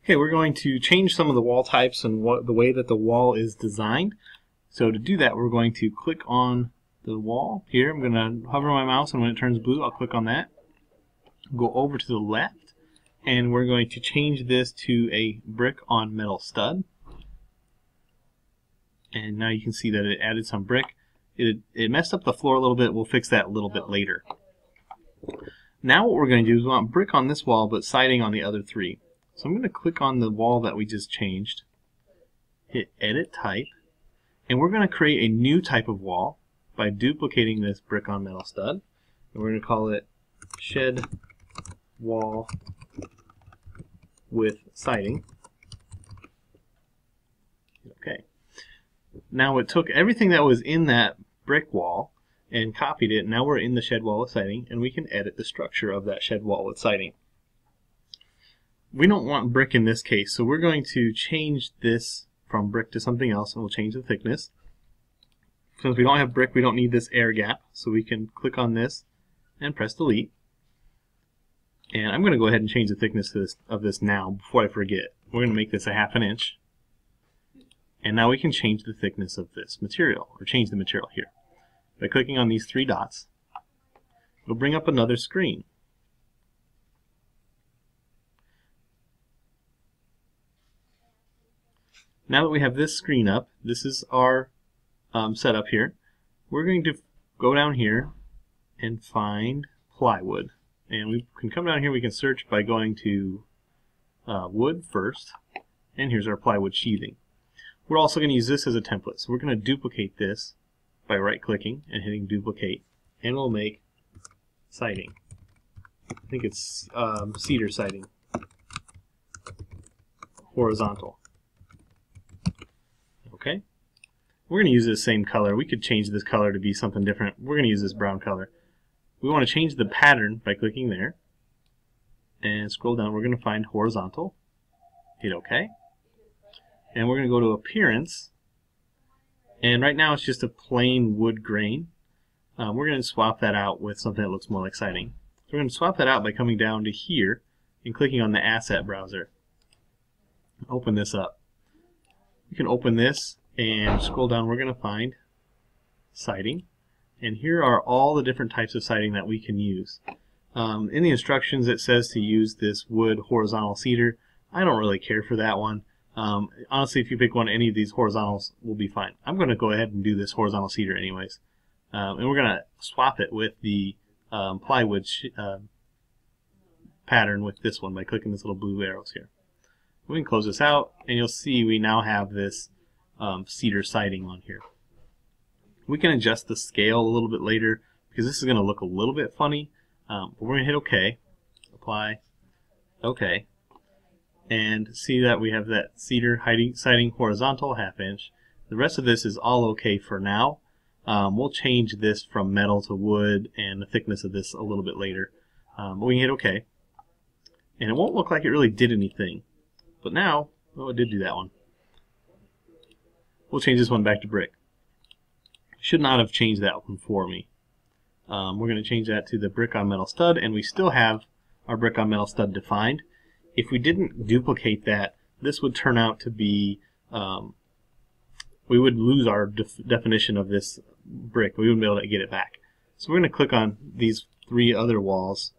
Okay, we're going to change some of the wall types and the way that the wall is designed. So to do that, we're going to click on the wall here. I'm going to hover my mouse, and when it turns blue, I'll click on that. Go over to the left, and we're going to change this to a brick on metal stud. And now you can see that it added some brick. It messed up the floor a little bit. We'll fix that a little bit later. Now what we're going to do is we want brick on this wall, but siding on the other three. So I'm going to click on the wall that we just changed, hit Edit Type, and we're going to create a new type of wall by duplicating this brick on metal stud. And we're going to call it Shed Wall with Siding. Okay. Now it took everything that was in that brick wall and copied it. Now we're in the shed wall with siding, and we can edit the structure of that shed wall with siding. We don't want brick in this case, so we're going to change this from brick to something else, and we'll change the thickness. Since we don't have brick, we don't need this air gap, so we can click on this and press delete. And I'm going to go ahead and change the thickness of this now before I forget. We're going to make this a 1/2 inch. And now we can change the thickness of this material, or change the material here. By clicking on these 3 dots, it'll bring up another screen. Now that we have this screen up, this is our setup here. We're going to go down here and find plywood. And we can come down here, we can search by going to wood first, and here's our plywood sheathing. We're also going to use this as a template, so we're going to duplicate this by right-clicking and hitting duplicate, and we'll make siding. I think it's cedar siding, horizontal. Okay. We're going to use this same color. We could change this color to be something different. We're going to use this brown color. We want to change the pattern by clicking there, and scroll down. We're going to find horizontal, hit OK, and we're going to go to appearance, and right now it's just a plain wood grain. We're going to swap that out with something that looks more like siding. So we're going to swap that out by coming down to here and clicking on the asset browser. Open this up. You can open this and scroll down. We're going to find siding, and here are all the different types of siding that we can use. In the instructions it says to use this wood horizontal cedar. I don't really care for that one. Honestly, if you pick one, any of these horizontals will be fine. I'm going to go ahead and do this horizontal cedar anyways. And we're going to swap it with the plywood pattern with this one by clicking these little blue arrows here. We can close this out, and you'll see we now have this cedar siding on here. We can adjust the scale a little bit later because this is going to look a little bit funny. But we're going to hit OK, apply, OK, and see that we have that cedar siding horizontal 1/2 inch. The rest of this is all OK for now. We'll change this from metal to wood and the thickness of this a little bit later. But we can hit OK, and it won't look like it really did anything. But now, oh, it did do that one. We'll change this one back to brick. Should not have changed that one for me. We're going to change that to the brick on metal stud, and we still have our brick on metal stud defined. If we didn't duplicate that, this would turn out to be, we would lose our definition of this brick. We wouldn't be able to get it back. So we're going to click on these 3 other walls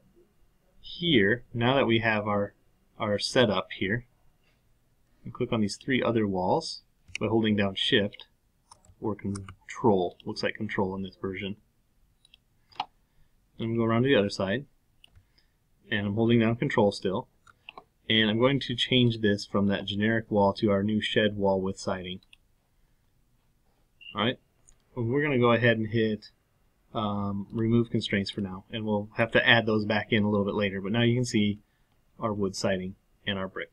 here. Now that we have our setup here, and click on these 3 other walls by holding down Shift or Control. Looks like Control in this version. I'm going to go around to the other side, and I'm holding down Control still, and I'm going to change this from that generic wall to our new shed wall with siding. Alright, we're going to go ahead and hit remove constraints for now, and we'll have to add those back in a little bit later, but now you can see our wood siding and our brick.